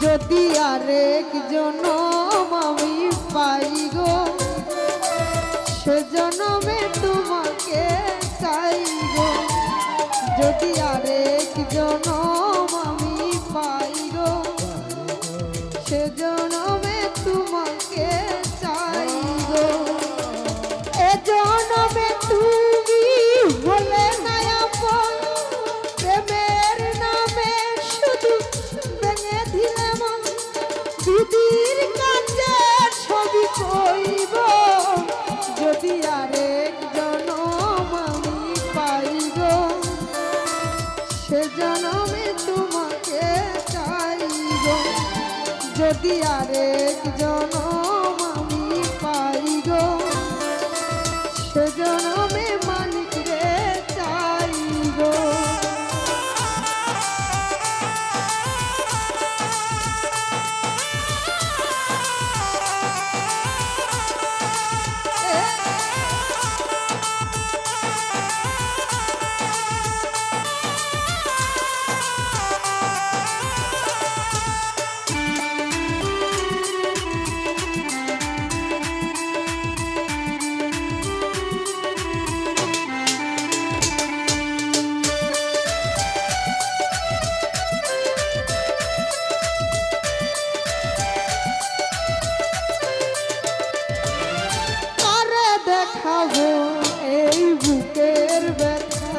যদি আরেক জনম আমি পাই গো, সে জনমে তোমাকে চাই গো। যদি আরেক জনম আমি পাই গো, সে জনমে তোমাকে চাই গো। এ জনমে তুমি হলে না আপন, প্রেমের নামে শুধু ভেঙে দিলে মন। দিদির কাছে ছবি কইব, যদি আরেক জনম আমি পাই গো, সে জনমে তোমাকে চাই গো। যদি আরেক জনম আমি পাই গো, সে জনমে মানিক রে চাই গো। দেখাবো এই বুকের ব্যথা,